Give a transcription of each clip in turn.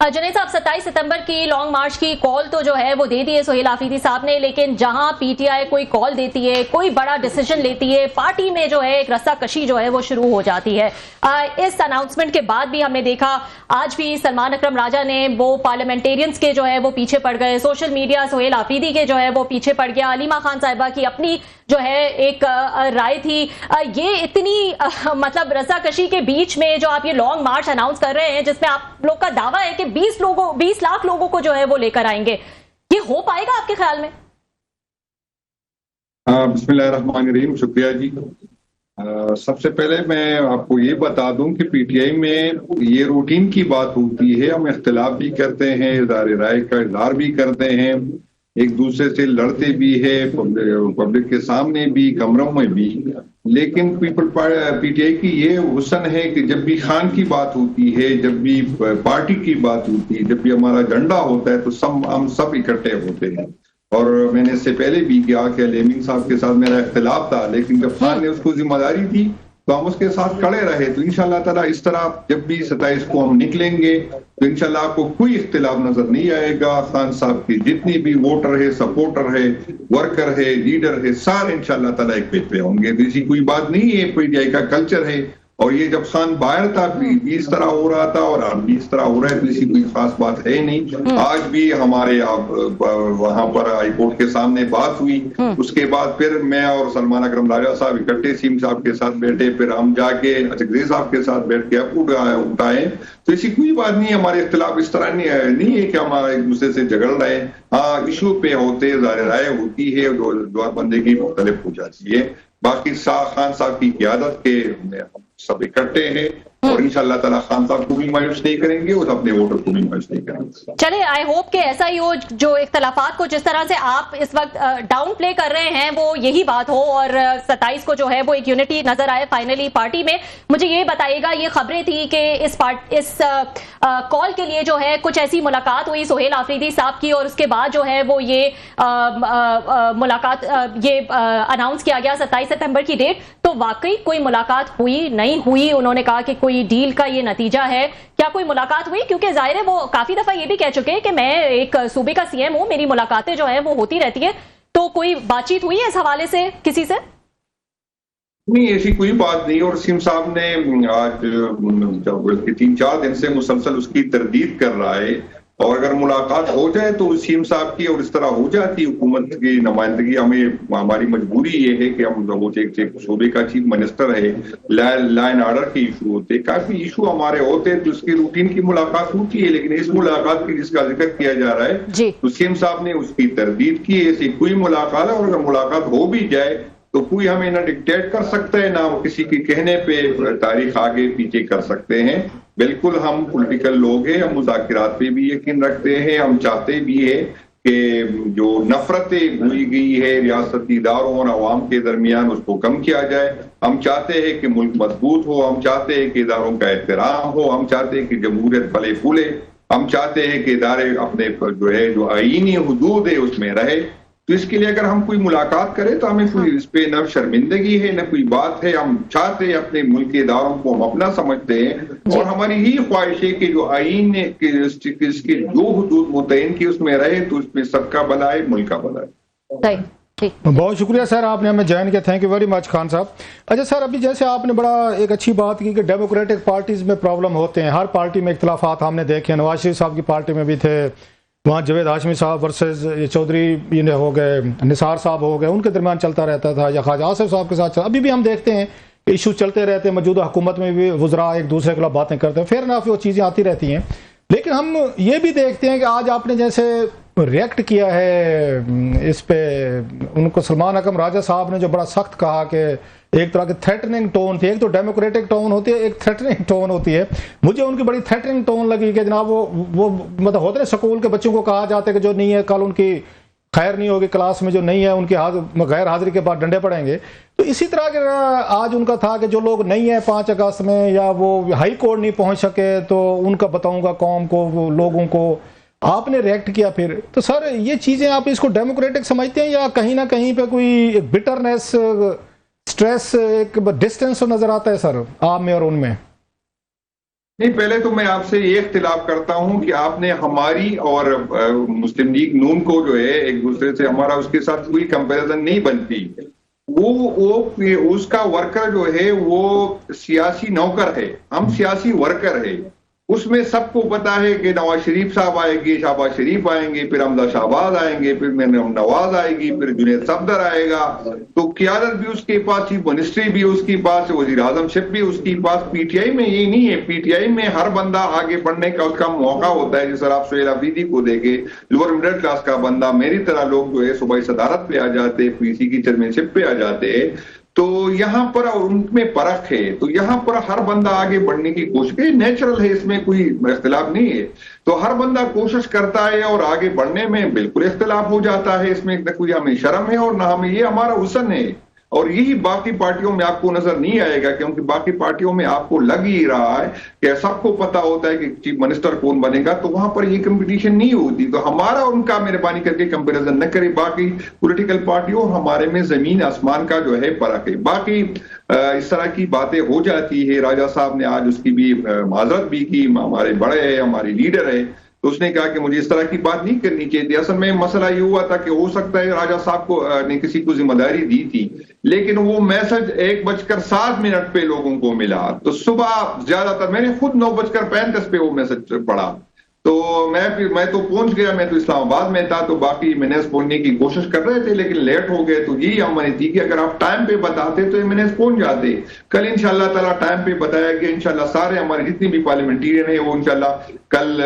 جنید صاحب 27 ستمبر کی long march کی کال تو جو ہے وہ دے دی ہے سہیل آفریدی صاحب نے، لیکن جہاں پی ٹی آئی کوئی کال دیتی ہے، کوئی بڑا ڈیسیژن لیتی ہے، پارٹی میں جو ہے ایک رسہ کشی جو ہے وہ شروع ہو جاتی ہے۔ اس اناؤنسمنٹ کے بعد بھی ہم نے دیکھا آج بھی سلمان اکرم راجہ نے وہ پارلیمنٹیرینز کے جو ہے وہ پیچھے پڑ گئے، سوشل میڈیا سہیل آفریدی کے جو ہے وہ پیچھے پڑ گیا، علیمہ خان صاحبہ کی اپنی جو ہے ایک رائے تھی۔ یہ اتنی مطلب رسہ کشی کے بیچ میں جو آپ یہ لانگ مارچ اناؤنس کر رہے ہیں جس میں آپ لوگ کا دعویٰ ہے کہ 20 لاکھ لوگوں کو جو ہے وہ لے کر آئیں گے، یہ ہو پائے گا آپ کے خیال میں؟ بسم اللہ الرحمن الرحیم، شکریہ جی۔ سب سے پہلے میں آپ کو یہ بتا دوں کہ پی ٹی آئی میں یہ روٹین کی بات ہوتی ہے، ہم اختلاف بھی کرتے ہیں، اظہار رائے کا اظہار بھی کرتے ہیں، ایک دوسرے سے لڑتے بھی ہے، پبلک کے سامنے بھی، کمروں میں بھی، لیکن پی ٹی آئی کی یہ حسن ہے کہ جب بھی خان کی بات ہوتی ہے، جب بھی پارٹی کی بات ہوتی ہے، جب بھی ہمارا جھنڈا ہوتا ہے تو ہم سب اکٹھے ہوتے ہیں۔ اور میں نے اس سے پہلے بھی کہا کہ لیمنگ صاحب کے ساتھ میرا اختلاف تھا، لیکن جب خان نے اس کو ذمہ داری دی تو ہم اس کے ساتھ کھڑے رہے۔ تو انشاءاللہ تعالیٰ اس طرح جب بھی 27 کو ہم نکلیں گے تو انشاءاللہ آپ کو کوئی اختلاف نظر نہیں آئے گا۔ خان صاحب کی جتنی بھی ووٹر ہے، سپورٹر ہے، ورکر ہے، لیڈر ہے، سارے انشاءاللہ تعالیٰ ایک پیج پہ ہوں گے۔ تو اسی کوئی بات نہیں ہے، پی ٹی آئی کا کلچر ہے، اور یہ جب خان باہر تھا بھی اس طرح ہو رہا تھا اور اب بھی اس طرح ہو رہا ہے، تو اسی کوئی خاص بات ہے نہیں۔ آج بھی ہمارے وہاں پر ہائی کورٹ کے سامنے بات ہوئی، اس کے بعد پھر میں اور سلمان اکرم راجہ صاحب اکٹھے سیم صاحب کے ساتھ بیٹھے، پھر ہم جا کے اچکزئی صاحب کے ساتھ بیٹھ کے اٹھائے۔ تو ایسی کوئی بات نہیں ہے، ہمارے اختلاف اس طرح نہیں ہے کہ ہم ایک دوسرے سے جھگڑ رہے ہیں۔ ہاں، ایشو پہ ہوتے ظاہر رائے ہوتی ہے، دو بندے کی مختلف ہو جاتی ہے، باقی خان صاحب کی قیادت کے سب اکٹھے ہیں، اور انشاءاللہ تعالیٰ خان صاحب کو بھی مایوس نہیں کریں گے اور اپنے ووٹر کو بھی مایوس نہیں کریں گے۔ چلے آئی ہوپ کہ ایسا ہی ہو، جو اختلافات کو جس طرح سے آپ اس وقت ڈاؤن پلے کر رہے ہیں وہ یہی بات ہو، اور 27 کو جو ہے وہ ایک یونٹی نظر آئے فائنلی پارٹی میں۔ مجھے یہ بتائیے گا، یہ خبریں تھی کہ اس کال کے لیے جو ہے کچھ ایسی ملاقات ہوئی سہیل آفریدی صاحب کی، اور اس کے بعد جو ہے وہ یہ ملاقات یہ اناؤنس کیا گیا 27 ستمبر کی ڈیٹ، تو واقعی کوئی ملاقات ہوئی نہیں ہوئی؟ انہوں نے کہا کہ کوئی ڈیل کا یہ نتیجہ ہے، کیا کوئی ملاقات ہوئی؟ کیونکہ ظاہر ہے وہ کافی دفعہ یہ بھی کہہ چکے کہ میں ایک صوبے کا سی ایم ہوں، میری ملاقاتیں جو ہیں وہ ہوتی رہتی ہیں، تو کوئی بات چیت ہوئی ہے اس حوالے سے کسی سے؟ نہیں، ایسی کوئی بات نہیں، اور سیم صاحب نے آج 3-4 دن سے مسلسل اس کی تردید کر رہا ہے، اور اگر ملاقات ہو جائے تو سیم صاحب کی اور اس طرح ہو جاتی حکومت کی نمائندگی، ہماری مجبوری یہ ہے کہ ہم صوبے کا چیف منسٹر ہے، لائن آرڈر کے ایشو ہوتے، کافی ایشو ہمارے ہوتے، تو اس کی روٹین کی ملاقات ہوتی ہے، لیکن اس ملاقات کی جس کا ذکر کیا جا رہا ہے تو سیم صاحب نے اس کی تردید کی، ایسی کوئی ملاقات ہے، اور اگر ملاقات ہو بھی جائے تو کوئی ہمیں نہ ڈکٹیٹ کر سکتا ہے، نہ کسی کے کہنے پہ تاریخ آگے پیچھے کر سکتے ہیں۔ بالکل ہم پولیٹیکل لوگ ہیں، ہم مذاکرات پہ بھی یقین رکھتے ہیں، ہم چاہتے بھی ہیں کہ جو نفرتیں ہوئی گئی ہے ریاستی اداروں اور عوام کے درمیان اس کو کم کیا جائے۔ ہم چاہتے ہیں کہ ملک مضبوط ہو، ہم چاہتے ہیں کہ اداروں کا احترام ہو، ہم چاہتے ہیں کہ جمہوریت پھلے پھولے، ہم چاہتے ہیں کہ ادارے اپنے جو آئینی حدود ہے اس میں رہے۔ تو اس کے لیے اگر ہم کوئی ملاقات کریں تو ہمیں کوئی اس پہ نہ شرمندگی ہے نہ کوئی بات ہے، ہم چاہتے ہیں اپنے ملک کے اداروں کو ہم اپنا سمجھتے ہیں، اور ہماری یہی خواہش ہے کہ جو آئین نے اس کے جو حدود متعین کی اس میں رہے، تو اس میں سب کا بھلا ہے، ملک کا بھلا ہے۔ بہت شکریہ سر، آپ نے ہمیں جوائن کیا، thank you very much Khan صاحب۔ اچھا سر، ابھی جیسے آپ نے بڑا ایک اچھی بات کی کہ ڈیموکریٹک پارٹیز میں پرابلم ہوتے ہیں، ہر پارٹی میں اختلافات ہم نے دیکھے، نواز شریف صاحب کی پارٹی میں بھی تھے، وہاں جاوید ہاشمی صاحب ورسز چودھری ہو گئے، نثار صاحب ہو گئے، ان کے درمیان چلتا رہتا تھا، یا خواجہ آصف صاحب کے ساتھ ابھی بھی ہم دیکھتے ہیں کہ ایشو چلتے رہتے ہیں، موجودہ حکومت میں بھی وزراء ایک دوسرے کے خلاف باتیں کرتے ہیں، فیئر انف وہ چیزیں آتی رہتی ہیں۔ لیکن ہم یہ بھی دیکھتے ہیں کہ آج آپ نے جیسے ریئیکٹ کیا ہے اس پہ، ان کو سلمان اکرم راجہ صاحب نے جو بڑا سخت کہا کہ ایک طرح کی تھریٹننگ ٹون تھی، ایک تو ڈیموکریٹک ٹون ہوتی ہے، ایک تھریٹننگ ٹون ہوتی ہے۔ مجھے ان کی بڑی تھریٹننگ ٹون لگی کہ جناب وہ مطلب ہوتے ہیں سکول کے بچوں کو کہا جاتا ہے کہ جو نہیں ہے کل ان کی خیر نہیں ہوگی کلاس میں، جو نہیں ہے ان کی غیر حاضری کے بعد ڈنڈے پڑیں گے۔ تو اسی طرح کے آج ان کا تھا کہ جو لوگ نہیں ہیں 5 اگست میں، یا وہ ہائی کورٹ نہیں پہنچ سکے، تو ان کا بتاؤں گا قوم کو، وہ لوگوں کو آپ نے ریئیکٹ کیا پھر۔ تو سر یہ چیزیں آپ اس کو ڈیموکریٹک سمجھتے ہیں، یا کہیں نہ کہیں پہ کوئی بٹرنیس، سٹریس، ایک ڈسٹینس نظر آتا ہے سر آپ میں اور ان میں؟ نہیں، پہلے تو میں آپ سے یہ اختلاف کرتا ہوں کہ آپ نے ہماری اور مسلم لیگ نون کو جو ہے ایک دوسرے سے ہمارا اس کے ساتھ کوئی کمپیریزن نہیں بنتی. وہ اس کا ورکر جو ہے وہ سیاسی نوکر ہے، ہم سیاسی ورکر ہے. اس میں سب کو پتا ہے کہ نواز شریف صاحب آئیں گے، شہباز شریف آئیں گے، پھر حمزہ شہباز آئیں گے، پھر مریم نواز آئے گی، پھر جنید صفدر آئے گا. تو قیادت بھی اس کے پاس، چیف منسٹری بھی اس کے پاس، وزیر اعظم شپ بھی اس کے پاس. پی ٹی آئی میں یہ نہیں ہے. پی ٹی آئی میں ہر بندہ آگے بڑھنے کا اس کا موقع ہوتا ہے. جیسے آپ سہیل آفریدی کو دیکھیں، لوور مڈل کلاس کا بندہ، میری طرح لوگ جو ہے صوبائی صدارت پہ آ جاتے، پی سی کی چیئرمین شپ پہ آ جاتے. تو یہاں پر اور ان میں فرق ہے. تو یہاں پر ہر بندہ آگے بڑھنے کی کوشش کرے، نیچرل ہے، اس میں کوئی اختلاف نہیں ہے. تو ہر بندہ کوشش کرتا ہے اور آگے بڑھنے میں بالکل اختلاف ہو جاتا ہے. اس میں نہ کوئی ہمیں شرم ہے اور نہ ہمیں، یہ ہمارا حسن ہے. اور یہی باقی پارٹیوں میں آپ کو نظر نہیں آئے گا، کیونکہ باقی پارٹیوں میں آپ کو لگ ہی رہا ہے کہ سب کو پتا ہوتا ہے کہ چیف منسٹر کون بنے گا، تو وہاں پر یہ کمپٹیشن نہیں ہوتی. تو ہمارا ان کا مہربانی کر کے کمپیریزن نہ کرے. باقی پولیٹیکل پارٹیوں اور ہمارے میں زمین آسمان کا جو ہے فرق ہے. باقی اس طرح کی باتیں ہو جاتی ہے. راجہ صاحب نے آج اس کی بھی معذرت بھی کی، ہمارے بڑے ہیں، ہمارے لیڈر ہیں. تو اس نے کہا کہ مجھے اس طرح کی بات نہیں کرنی چاہیے تھی. اصل میں مسئلہ یہ ہوا تھا کہ ہو سکتا ہے راجہ صاحب کو نے کسی کو ذمہ داری دی تھی، لیکن وہ میسج 1:07 پہ لوگوں کو ملا. تو صبح زیادہ تر میں نے خود 9:35 پہ وہ میسج پڑھا. تو میں تو پہنچ گیا، میں تو اسلام آباد میں تھا. تو باقی منیز پہنچنے کی کوشش کر رہے تھے لیکن لیٹ ہو گئے. تو یہی ہم نے تھی کہ اگر آپ ٹائم پہ بتاتے تو یہ منیز پہنچ جاتے. کل انشاءاللہ تعالیٰ ٹائم پہ بتایا گیا. انشاءاللہ سارے ہمارے جتنی بھی پارلیمنٹیرین ہیں وہ انشاءاللہ کل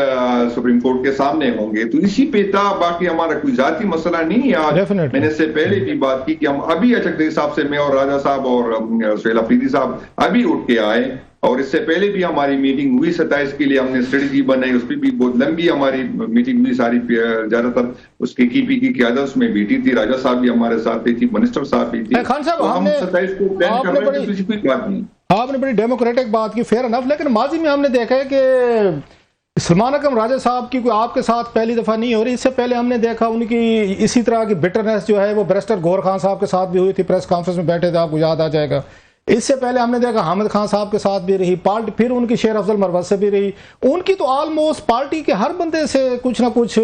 سپریم کورٹ کے سامنے ہوں گے. تو اسی پہ تھا. باقی ہمارا کوئی ذاتی مسئلہ نہیں ہے. آج میں نے اس سے پہلے بھی بات کی کہ ہم ابھی اچک صاحب سے، میں اور راجہ صاحب اور سہیل آفریدی صاحب ابھی اٹھ کے آئے. اور اس سے پہلے بھی ہماری میٹنگ ہوئی 27 کے لیے، ہم نے اسٹریٹجی بنائی. اس پہ بھی بہت لمبی ہماری میٹنگ ہوئی. ساری زیادہ تر اس کی پی کی قیادت اس میں بیٹی تھی. راجہ صاحب بھی ہمارے ساتھ تھے، چیف منسٹر صاحب بھی تھے. خان صاحب، ہم 27 کو پلان کر رہے تھے، کسی کوئی بات نہیں. آپ نے بڑی ڈیموکریٹک بات کی، فیئر انف. لیکن ماضی میں ہم نے دیکھا ہے کہ سلمان اکرم راجہ صاحب کی کوئی آپ کے ساتھ پہلی دفعہ نہیں ہو رہی. اس سے پہلے ہم نے دیکھا ان کی اسی طرح کی بٹرنس جو ہے وہ بیرسٹر گور خان صاحب کے ساتھ بھی ہوئی تھی. پریس کانفرنس میں بیٹھے تھے، آپ کو یاد آ جائے گا. اس سے پہلے ہم نے دیکھا حامد خان صاحب کے ساتھ بھی رہی پھر ان کی شیر افضل مروت سے بھی رہی. ان کی تو آلموسٹ پارٹی کے ہر بندے سے کچھ نہ کچھ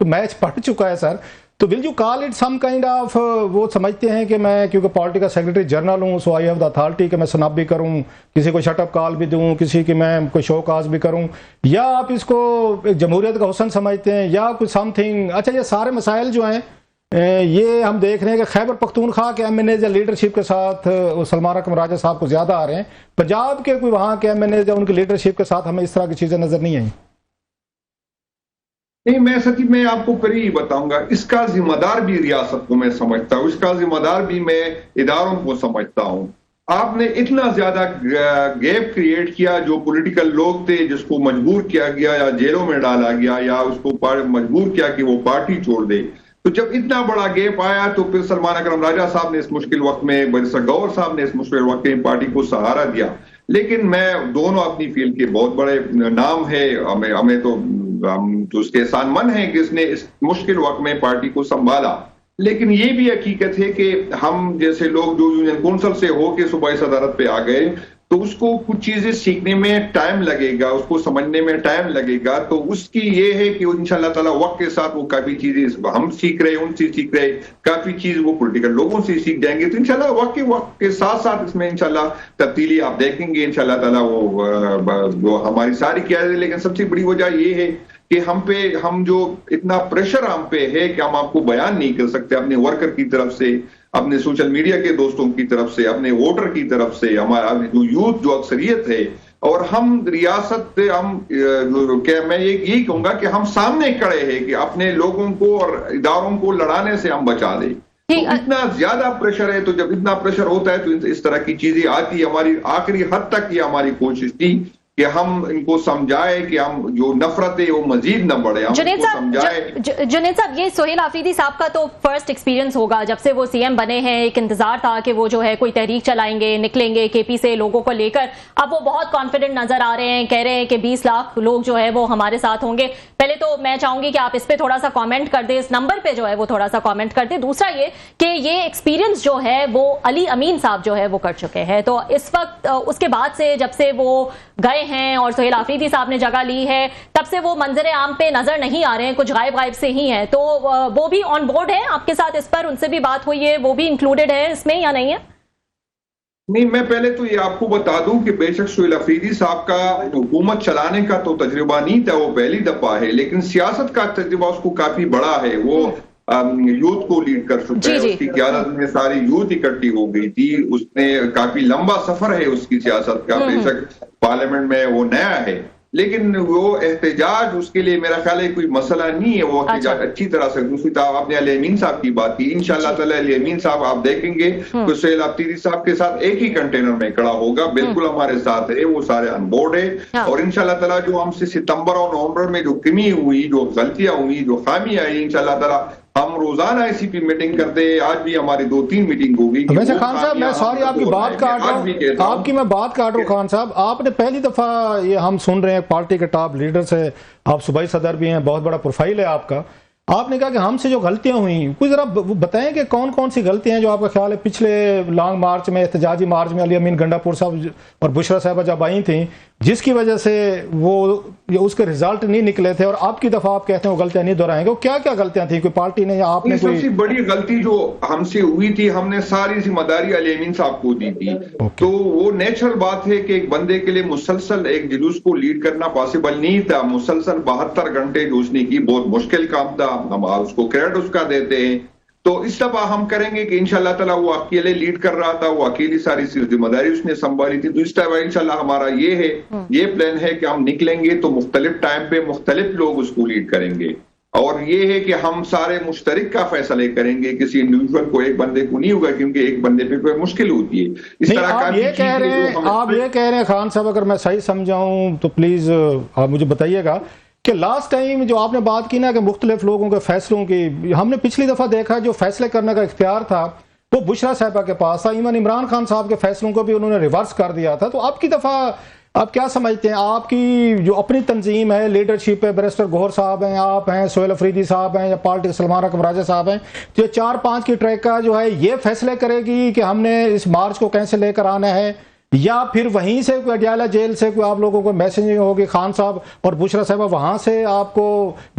میچ پڑ چکا ہے سر. تو will you call it some kind of, وہ سمجھتے ہیں کہ میں کیونکہ پارٹی کا سیکرٹری جنرل ہوں، سو آئی ہیو دا اتھارٹی کہ میں سناب بھی کروں، کسی کو شٹ اپ کال بھی دوں، کسی کی میں کوئی شو کاز بھی کروں، یا آپ اس کو ایک جمہوریت کا حسن سمجھتے ہیں یا کوئی سم تھنگ. اچھا، یہ سارے مسائل جو ہیں یہ ہم دیکھ رہے ہیں کہ خیبر پختونخوا کے ایم این ایز یا لیڈرشپ کے ساتھ سلمان اکرم راجہ صاحب کو زیادہ آ رہے ہیں. پنجاب کے کوئی وہاں کے ایم این ایز یا ان کی لیڈرشپ کے ساتھ ہمیں اس طرح کی چیزیں نظر نہیں آئیں. نہیں، میں سچی میں آپ کو پھر ہی بتاؤں گا. اس کا ذمہ دار بھی ریاست کو میں سمجھتا ہوں، اس کا ذمہ دار بھی میں اداروں کو سمجھتا ہوں. آپ نے اتنا زیادہ گیپ کریٹ کیا. جو پولیٹیکل لوگ تھے جس کو مجبور کیا گیا یا جیلوں میں ڈالا گیا یا اس کو مجبور کیا کہ وہ پارٹی چھوڑ دے. تو جب اتنا بڑا گیپ آیا تو پھر سلمان اکرم راجہ صاحب نے اس مشکل وقت میں، بیرسٹر گور صاحب نے اس مشکل وقت میں پارٹی کو سہارا دیا. لیکن میں دونوں اپنی فیلڈ کے بہت بڑے نام ہے، ہمیں تو ہم تو اس کے احسان مند ہیں کہ اس نے اس مشکل وقت میں پارٹی کو سنبھالا. لیکن یہ بھی حقیقت ہے کہ ہم جیسے لوگ جو یونین کونسل سے ہو کے صوبائی صدارت پہ آ گئے تو اس کو کچھ چیزیں سیکھنے میں ٹائم لگے گا، اس کو سمجھنے میں ٹائم لگے گا. تو اس کی یہ ہے کہ انشاءاللہ تعالیٰ وقت کے ساتھ وہ کافی چیزیں ہم سیکھ رہے، ان سے سیکھ رہے، کافی چیز وہ پولیٹیکل لوگوں سے سیکھ جائیں گے. تو انشاءاللہ وقت کے ساتھ ساتھ اس میں انشاءاللہ تبدیلی آپ دیکھیں گے انشاءاللہ تعالیٰ. وہ ہماری ساری قیادت. لیکن سب سے بڑی وجہ یہ ہے کہ ہم جو اتنا پریشر ہم پہ ہے کہ ہم آپ کو بیان نہیں کر سکتے، اپنے ورکر کی طرف سے، اپنے سوشل میڈیا کے دوستوں کی طرف سے، اپنے ووٹر کی طرف سے، ہمارا جو یوتھ جو اکثریت ہے. اور ہم ریاست، میں یہی کہوں گا کہ ہم سامنے کھڑے ہیں کہ اپنے لوگوں کو اور اداروں کو لڑانے سے ہم بچا دیں. اتنا زیادہ پریشر ہے. تو جب اتنا پریشر ہوتا ہے تو اس طرح کی چیزیں آتی ہے. ہماری آخری حد تک یہ ہماری کوشش تھی کہ ہم ان کو سمجھائے کہ ہم جو نفرت ہے وہ مزید نہ بڑھے. جنید صاحب، یہ سہیل آفریدی صاحب کا تو فرسٹ ایکسپیرینس ہوگا جب سے وہ سی ایم بنے ہیں. ایک انتظار تھا کہ وہ جو ہے کوئی تحریک چلائیں گے، نکلیں گے کے پی سے لوگوں کو لے کر. اب وہ بہت کانفیڈنٹ نظر آ رہے ہیں، کہہ رہے ہیں کہ 20 لاکھ لوگ جو ہے وہ ہمارے ساتھ ہوں گے. پہلے تو میں چاہوں گی کہ آپ اس پہ تھوڑا سا کامنٹ کر دیں، اس نمبر پہ جو ہے وہ تھوڑا سا کامنٹ کر دیں. دوسرا یہ کہ یہ ایکسپیرینس جو ہے وہ علی امین صاحب جو ہے وہ کر چکے ہیں. تو اس وقت اس کے بعد سے جب سے وہ گئے ہیں اور سہیل آفریدی صاحب نے جگہ لی ہے، تب سے وہ منظر عام پہ نظر نہیں آ رہے ہیں، کچھ غائب سے ہی ہیں، تو وہ بھی آن بورڈ ہے آپ کے ساتھ اس پر؟ ان سے بھی بات ہوئی ہے، وہ بھی انکلوڈیڈ ہے اس میں یا نہیں ہے؟ نہیں، میں پہلے تو یہ آپ کو بتا دوں کہ بے شک سہیل آفریدی صاحب کا حکومت چلانے کا تو تجربہ نہیں تھا، وہ پہلی دفعہ ہے، لیکن سیاست کا تجربہ اس کو کافی بڑا ہے۔ وہ یوتھ کو لیڈ کر چکا ہے، اس کی قیادت میں ساری یوتھ اکٹھی ہو گئی تھی، اس نے کافی لمبا سفر ہے اس کی سیاست کا، بے شک پارلیمنٹ میں وہ نیا ہے، لیکن وہ احتجاج اس کے لیے میرا خیال ہے کوئی مسئلہ نہیں ہے، وہ احتجاج اچھی طرح سے۔ دوسری طرف آپ نے علی امین صاحب کی بات کی، انشاءاللہ تعالی علی امین صاحب آپ دیکھیں گے تو سہیل آفریدی صاحب کے ساتھ ایک ہی کنٹینر میں کھڑا ہوگا، بالکل ہمارے ساتھ ہے، وہ سارے آن بورڈ ہے، اور انشاءاللہ تعالی جو ہم سے ستمبر اور نومبر میں جو کمی ہوئی، جو غلطیاں ہوئی، جو خامی آئی، انشاءاللہ تعالی ہم روزانہ ایسی بھی میٹنگ کرتے ہیں، آج بھی ہماری 2-3 میٹنگ ہوگی۔ ویسے خان صاحب میں سوری آپ کی بات کاٹ رہا ہوں، آپ کی میں بات کاٹ رہا ہوں خان صاحب، آپ نے پہلی دفعہ یہ ہم سن رہے ہیں پارٹی کے ٹاپ لیڈر سے، آپ صوبائی صدر بھی ہیں، بہت بڑا پروفائل ہے آپ کا، آپ نے کہا کہ ہم سے جو غلطیاں ہوئیں، کوئی ذرا بتائیں کہ کون کون سی غلطیاں ہیں جو آپ کا خیال ہے پچھلے لانگ مارچ میں، احتجاجی مارچ میں علی امین گنڈا پور صاحب اور بشرا صاحبہ جب آئی تھیں، جس کی وجہ سے وہ اس کے رزلٹ نہیں نکلے تھے، اور آپ کی دفعہ آپ کہتے ہیں وہ غلطیاں نہیں دہرائیں گے، وہ کیا کیا غلطیاں تھیں؟ کوئی پارٹی نے یا آپ نے کوئی؟ سب سے بڑی غلطی جو ہم سے ہوئی تھی، ہم نے ساری ذمہ داری علی امین صاحب کو دی تھی، تو وہ نیچرل بات ہے کہ ایک بندے کے لیے مسلسل ایک جلوس کو لیڈ کرنا پاسبل نہیں تھا، مسلسل 72 گھنٹے جو اس نے کی، بہت مشکل کام تھا، ہم اس کو کریڈٹ اس کا دیتے ہیں، تو اس دفعہ ہم کریں گے کہ انشاءاللہ تعالیٰ وہ اکیلے لیڈ کر رہا تھا، وہ اکیلی ساری ذمہ داری اس نے سنبھالی تھی، تو اس دفعہ انشاءاللہ ہمارا یہ پلان ہے کہ ہم نکلیں گے تو مختلف ٹائم پہ مختلف لوگ اس کو لیڈ کریں گے، اور یہ ہے کہ ہم سارے مشترک کا فیصلے کریں گے، کسی انڈیویجول کو ایک بندے کو نہیں ہوگا، کیونکہ ایک بندے پہ کوئی مشکل ہوتی ہے۔ اس طرح آپ یہ کہہ رہے ہیں خان صاحب، اگر میں صحیح سمجھاؤں تو پلیز آپ مجھے بتائیے گا کہ لاسٹ ٹائم جو آپ نے بات کی نا کہ مختلف لوگوں کے فیصلوں کی، ہم نے پچھلی دفعہ دیکھا جو فیصلے کرنے کا اختیار تھا وہ بشرا صاحبہ کے پاس تھا، ایون عمران خان صاحب کے فیصلوں کو بھی انہوں نے ریورس کر دیا تھا، تو آپ کی دفعہ آپ کیا سمجھتے ہیں؟ آپ کی جو اپنی تنظیم ہے، لیڈرشپ ہے، بیرسٹر گوہر صاحب ہیں، آپ ہیں، سہیل آفریدی صاحب ہیں، یا پارٹی سلمان اکرم راجہ صاحب ہیں، جو 4-5 کی ٹریک کا جو ہے یہ فیصلے کرے گی کہ ہم نے اس مارچ کو کیسے لے کر آنا ہے، یا پھر وہیں سے کوئی اڈیالہ جیل سے کوئی آپ لوگوں کو میسنجنگ ہوگی، خان صاحب اور بشرا صاحبہ وہاں سے آپ کو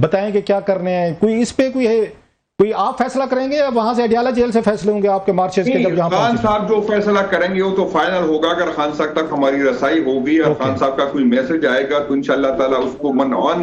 بتائیں کہ کیا کرنے ہیں، کوئی اس پہ کوئی آپ فیصلہ کریں گے یا وہاں سے اڈیالہ جیل سے فیصلے ہوں گے آپ کے مارچز کے؟ جب خان صاحب جو فیصلہ کریں گے وہ تو فائنل ہوگا، اگر خان صاحب تک ہماری رسائی ہوگی اور خان صاحب کا کوئی میسج آئے گا تو انشاءاللہ تعالیٰ اس کو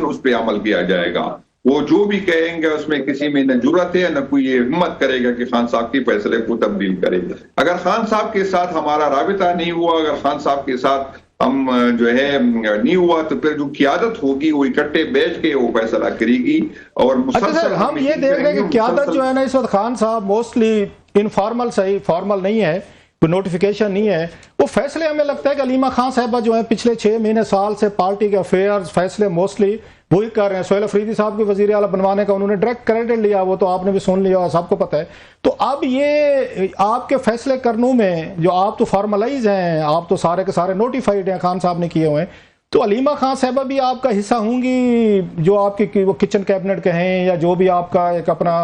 اس پہ عمل کیا جائے گا، وہ جو بھی کہیں گے اس میں کسی میں نہ جرات ہے نہ کوئی ہمت کرے گا کہ خان صاحب کے فیصلے کو تبدیل کرے گا۔ اگر خان صاحب کے ساتھ ہمارا رابطہ نہیں ہوا، اگر خان صاحب کے ساتھ ہم جو ہے نہیں ہوا، تو پھر جو قیادت ہوگی وہ اکٹھے بیٹھ کے وہ فیصلہ کرے گی، اور مسلسل ہم یہ دیکھ رہے ہیں کہ قیادت جو ہے نا اس وقت خان صاحب موسٹلی انفارمل، صحیح فارمل نہیں ہے، کوئی نوٹیفیکیشن نہیں ہے، وہ فیصلے ہمیں لگتا ہے کہ علیمہ خان صاحبہ جو ہیں پچھلے 6 مہینے سال سے پارٹی کے افیئرز فیصلے موسٹلی وہی کر رہے ہیں۔ سہیل آفریدی صاحب کو وزیر اعلیٰ بنوانے کا انہوں نے ڈائریکٹ کریڈٹ لیا، وہ تو آپ نے بھی سن لیا اور سب کو پتہ ہے، تو اب یہ آپ کے فیصلے کرنوں میں جو آپ تو فارملائز ہیں، آپ تو سارے کے سارے نوٹیفائڈ ہیں، خان صاحب نے کیے ہوئے ہیں، تو علیمہ خان صاحبہ بھی آپ کا حصہ ہوں گی، جو آپ کی وہ کچن کیبنٹ کہیں یا جو بھی آپ کا ایک اپنا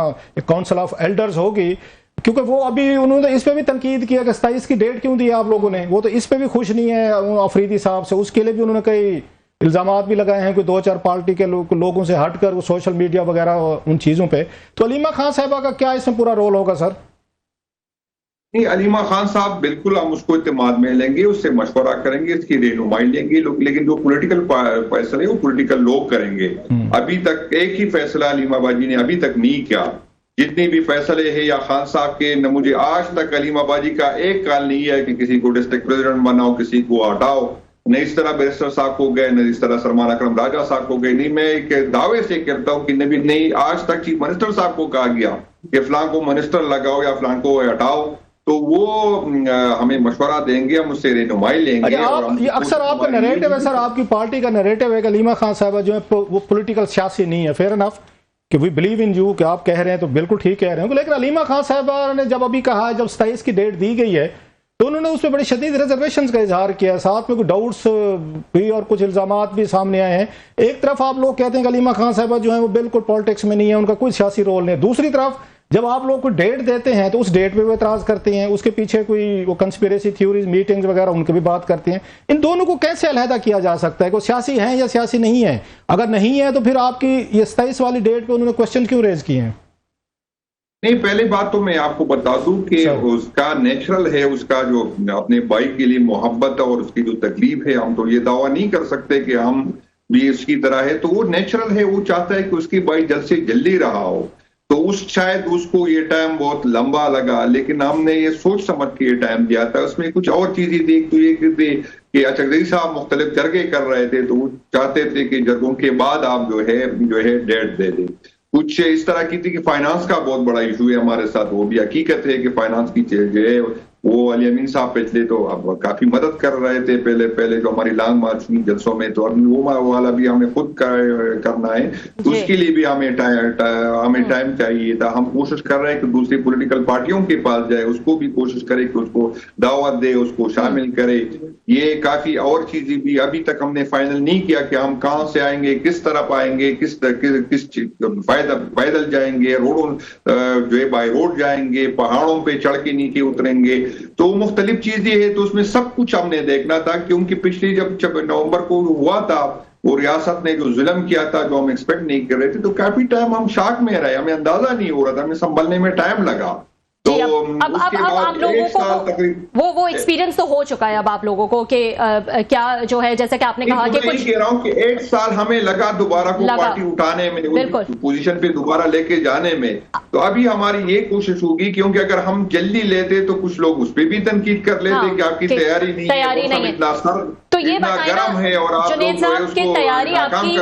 کونسل آف ایلڈرز ہوگی، کیونکہ وہ ابھی انہوں نے اس پہ بھی تنقید کیا کہ 27 کی ڈیٹ کیوں دی آپ لوگوں نے، وہ تو اس پہ بھی خوش نہیں ہے آفریدی صاحب سے، اس کے لیے بھی انہوں نے کئی الزامات بھی لگائے ہیں، کوئی 2-4 پارٹی کے لوگوں سے ہٹ کر وہ سوشل میڈیا وغیرہ ان چیزوں پہ، تو علیمہ خان صاحبہ کا کیا اس میں پورا رول ہوگا سر؟ نہیں، علیمہ خان صاحب بالکل ہم اس کو اعتماد میں لیں گے، اس سے مشورہ کریں گے، اس کی رہنمائی لیں گے، لیکن جو پولیٹیکل فیصلے وہ پولیٹیکل لوگ کریں گے۔ ابھی تک ایک ہی فیصلہ علیمہ باجی نے ابھی تک نہیں کیا، جتنی بھی فیصلے ہیں یا خان صاحب کے، نہ مجھے آج تک علیمہ باجی کا ایک کال نہیں ہے کہ کسی کو ڈسٹرکٹ پریزیڈنٹ بناؤ، کسی کو ہٹاؤ، نہ اس طرح بیرسٹر صاحب کو گئے، نہ اس طرح سلمان اکرم راجہ صاحب کو گئے، نہیں، میں ایک دعوے سے کہتا ہوں کہ نہیں آج تک چیف منسٹر صاحب کو کہا گیا کہ فلاں کو منسٹر لگاؤ یا فلاں کو ہٹاؤ، تو وہ ہمیں مشورہ دیں گے، ہم اس سے رہنمائی لیں گے۔ یہ اکثر آپ کا نیریٹو ہے سر، آپ کی پارٹی کا نیریٹو ہے کہ علیمہ خان صاحبہ جو ہے وہ پولیٹیکل سیاسی نہیں ہے، فیئر انف کہ وی بلیو ان یو، کہ آپ کہہ رہے ہیں تو بالکل ٹھیک کہہ رہے ہیں، لیکن علیمہ خان صاحبہ نے جب ابھی کہا، جب 27 کی ڈیٹ دی گئی ہے تو انہوں نے اس پہ بڑی شدید ریزرویشنز کا اظہار کیا، ساتھ میں کوئی ڈاؤٹس بھی اور کچھ الزامات بھی سامنے آئے ہیں۔ ایک طرف آپ لوگ کہتے ہیں کہ علیمہ خان صاحبہ جو ہیں وہ بالکل پالیٹکس میں نہیں ہے، ان کا کوئی سیاسی رول نہیں ہے، دوسری طرف جب آپ لوگ کو ڈیٹ دیتے ہیں تو اس ڈیٹ پہ وہ اعتراض کرتے ہیں, اس کے پیچھے کوئی وہ کنسپیریسی تھیوریز میٹنگز وغیرہ ان کی بھی بات کرتے ہیں. ان دونوں کو کیسے علیحدہ کیا جا سکتا ہے کہ وہ سیاسی ہیں یا سیاسی نہیں ہیں؟ اگر نہیں ہے تو پھر آپ کی یہ 27 والی ڈیٹ پہ انہوں نے کوشچن کیوں ریز کیے ہیں؟ نہیں, پہلی بات تو میں آپ کو بتا دوں کہ اس کا نیچرل ہے, اس کا جو اپنے بھائی کے لیے محبت اور اس کی جو تکلیف ہے, ہم تو یہ دعویٰ نہیں کر سکتے کہ ہم بھی اس کی طرح ہے, تو وہ نیچرل ہے, وہ چاہتا ہے کہ اس کی بھائی جلد سے جلدی رہا ہو. تو شاید اس کو یہ ٹائم بہت لمبا لگا, لیکن ہم نے یہ سوچ سمجھ کے یہ ٹائم دیا تھا. اس میں کچھ اور چیزیں دیکھ تو یہ کہ چکدری صاحب مختلف جرگے کر رہے تھے, تو وہ چاہتے تھے کہ جرگوں کے بعد آپ جو ہے ڈیٹ دے دیں. کچھ اس طرح کی تھی کہ فائنانس کا بہت بڑا ایشو ہے ہمارے ساتھ, وہ بھی حقیقت ہے کہ فائنانس کی جو ہے وہ علی امین صاحب پچھلے تو اب کافی مدد کر رہے تھے پہلے جو ہماری لانگ مارچ ہوئی جلسوں میں, تو ابھی وہ والا بھی ہمیں خود کرنا ہے, تو اس کے لیے بھی ہمیں ٹائم چاہیے تھا. ہم کوشش کر رہے ہیں کہ دوسری پولیٹیکل پارٹیوں کے پاس جائے, اس کو بھی کوشش کرے کہ اس کو دعوت دے, اس کو شامل کرے. یہ کافی اور چیزیں بھی ابھی تک ہم نے فائنل نہیں کیا کہ ہم کہاں سے آئیں گے, کس طرف آئیں گے, کس پیدل جائیں گے, روڈوں جو ہے بائی روڈ جائیں گے, پہاڑوں پہ چڑھ کے نیچے اتریں گے. تو مختلف چیزیں ہیں, تو اس میں سب کچھ ہم نے دیکھنا تھا, کیونکہ پچھلی جب نومبر کو ہوا تھا وہ ریاست نے جو ظلم کیا تھا جو ہم ایکسپیکٹ نہیں کر رہے تھے, تو کافی ٹائم ہم شاک میں رہے, ہمیں اندازہ نہیں ہو رہا تھا, ہمیں سنبھلنے میں ٹائم لگا. اب آپ لوگوں کو وہ ایکسپیرینس تو ہو چکا ہے اب آپ لوگوں کو کہ کیا جو ہے, جیسے کہ آپ نے کہا کہ کچھ کہہ رہا ہوں کہ 1 سال ہمیں لگا دوبارہ کو پارٹی اٹھانے میں, پوزیشن پہ دوبارہ لے کے جانے میں. تو ابھی ہماری یہ کوشش ہوگی, کیونکہ اگر ہم جلدی لیتے تو کچھ لوگ اس پہ بھی تنقید کر لیتے کہ آپ کی تیاری نہیں ہے, تو یہ گرم ہے اور آپ جنید صاحب کی تیاری آپ کی,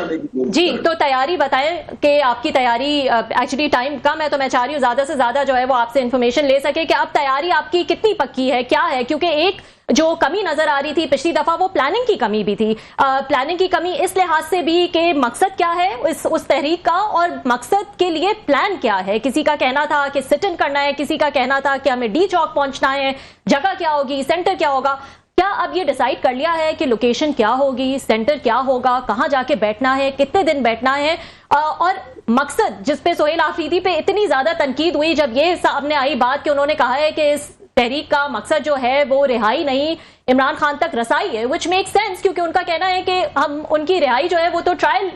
جی تو تیاری بتائیں کہ آپ کی تیاری, ایکچولی ٹائم کم ہے تو میں چاہ رہی ہوں زیادہ سے زیادہ جو ہے وہ آپ سے انفارمیشن لے سکے کہ اب تیاری آپ کی کتنی پکی ہے, کیا ہے, کیونکہ ایک جو کمی نظر آ رہی تھی پچھلی دفعہ وہ پلاننگ کی کمی بھی تھی. پلاننگ کی کمی اس لحاظ سے بھی کہ مقصد کیا ہے اس تحریک کا, اور مقصد کے لیے پلان کیا ہے. کسی کا کہنا تھا کہ سٹ ان کرنا ہے, کسی کا کہنا تھا کہ ہمیں ڈی چوک پہنچنا ہے, جگہ کیا ہوگی, سینٹر کیا ہوگا. کیا اب یہ ڈیسائیڈ کر لیا ہے کہ لوکیشن کیا ہوگی, سینٹر کیا ہوگا, کہاں جا کے بیٹھنا ہے, کتنے دن بیٹھنا ہے, اور مقصد جس پہ سہیل آفریدی پہ اتنی زیادہ تنقید ہوئی جب یہ سامنے آئی بات کہ انہوں نے کہا ہے کہ اس تحریک کا مقصد جو ہے وہ رہائی نہیں, عمران خان تک رسائی ہے, which makes sense, کیونکہ ان کا کہنا ہے کہ ہم ان کی رہائی جو ہے وہ تو ٹرائل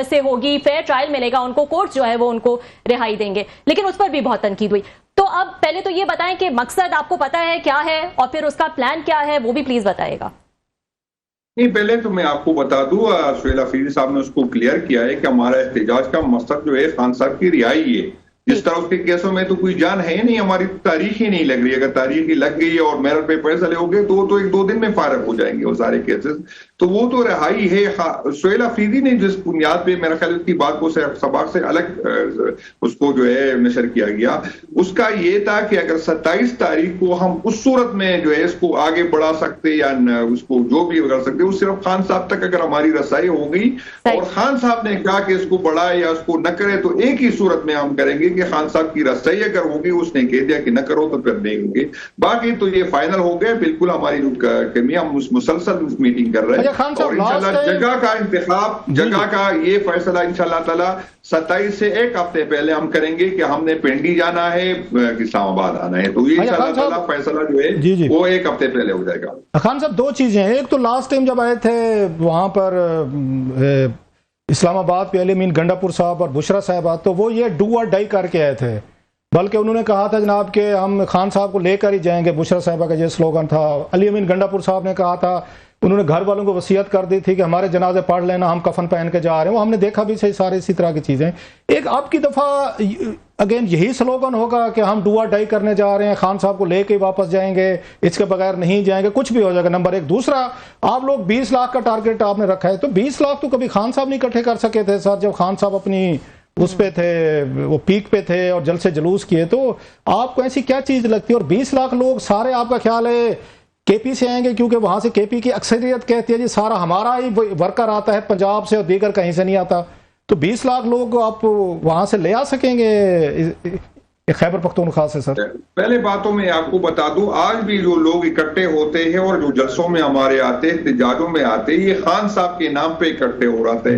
سے ہوگی, فیئر ٹرائل ملے گا ان کو, کورٹ جو ہے وہ ان کو رہائی دیں گے, لیکن اس پر بھی بہت تنقید ہوئی. تو اب پہلے تو یہ بتائیں کہ مقصد آپ کو پتا ہے کیا ہے, اور پھر اس کا پلان کیا ہے وہ بھی پلیز بتائے گا. نہیں, پہلے تو میں آپ کو بتا دوں, سہیل آفریدی صاحب نے اس کو کلیئر کیا ہے کہ ہمارا احتجاج کا مقصد جو ہے خان صاحب کی رہائی ہے. جس طرح اس کے کیسوں میں تو کوئی جان ہے نہیں, ہماری تاریخ ہی نہیں لگ رہی. اگر تاریخ ہی لگ گئی اور میرٹ پہ فیصلے ہو گئے تو وہ تو 1-2 دن میں فارغ ہو جائیں گے وہ سارے کیسز, تو وہ تو رہائی ہے. سہیل آفریدی نے جس بنیاد پہ میرا خیال اس کی بات کو سباق سے الگ اس کو جو ہے نشر کیا گیا, اس کا یہ تھا کہ اگر 27 تاریخ کو ہم اس صورت میں جو ہے اس کو آگے بڑھا سکتے یا اس کو جو بھی کر سکتے, وہ صرف خان صاحب تک اگر ہماری رسائی ہوگی اور خان صاحب نے کہا کہ اس کو بڑھائے یا اس کو نہ کرے, تو ایک ہی صورت میں ہم کریں گے کہ خان صاحب کی رسائی اگر ہوگی, اس نے کہہ دیا کہ نہ کرو تو پھر نہیں ہوگی. باقی تو یہ فائنل ہو گیا بالکل. ہماری کمی, ہم مسلسل میٹنگ کر رہے ہیں, اور انشاءاللہ جگہ کا انتخاب, جگہ کا یہ فیصلہ انشاءاللہ تعالی 27 سے 1 ہفتے پہلے ہم کریں گے کہ ہم نے پنڈی جانا ہے کہ اسلام آباد آنا ہے, تو یہ انشاءاللہ تعالی فیصلہ جو ہے وہ 1 ہفتے پہلے ہو جائے گا. خان صاحب 2 چیزیں ہیں, ایک تو لاسٹ ٹائم جب آئے تھے وہاں پر اسلام آباد پہ علی امین گنڈا پور صاحب اور بشرا صاحبہ, تو وہ یہ ڈو اور ڈائی کر کے آئے تھے, بلکہ انہوں نے کہا تھا جناب کہ ہم خان صاحب کو لے کر ہی جائیں گے. بشرا صاحبہ کا یہ سلوگن تھا. علی امین گنڈا پور صاحب نے کہا تھا, انہوں نے گھر والوں کو وصیت کر دی تھی کہ ہمارے جنازے پڑھ لینا, ہم کفن پہن کے جا رہے ہیں. وہ ہم نے دیکھا بھی سارے اسی طرح کی چیزیں. ایک آپ کی دفعہ اگین یہی سلوگن ہوگا کہ ہم ڈو اور ڈائی کرنے جا رہے ہیں, خان صاحب کو لے کے واپس جائیں گے, اس کے بغیر نہیں جائیں گے, کچھ بھی ہو جائے گا. نمبر 1. دوسرا, آپ لوگ 20 لاکھ کا ٹارگٹ آپ نے رکھا ہے, تو 20 لاکھ تو کبھی خان صاحب نہیں اکٹھے کر سکے تھے سر, جب خان صاحب اپنی اس پہ تھے, وہ پیک پہ تھے اور جلد سے جلوس کیے. تو آپ کو ایسی کیا چیز لگتی ہے؟ اور 20 لاکھ لوگ سارے آپ کا خیال ہے کے پی سے آئیں گے, کیونکہ وہاں سے کے پی کی اکثریت کہتی ہے جی سارا ہمارا ہی ورکر آتا ہے پنجاب سے اور دیگر کہیں سے نہیں آتا, تو 20 لاکھ لوگ آپ وہاں سے لے آ سکیں گے خیبر پختونخوا سے سر؟ پہلے باتوں میں آپ کو بتا دوں, آج بھی جو لوگ اکٹھے ہوتے ہیں اور جو جلسوں میں ہمارے آتے, احتجاجوں میں آتے, یہ خان صاحب کے نام پہ اکٹھے ہو رہا تھے.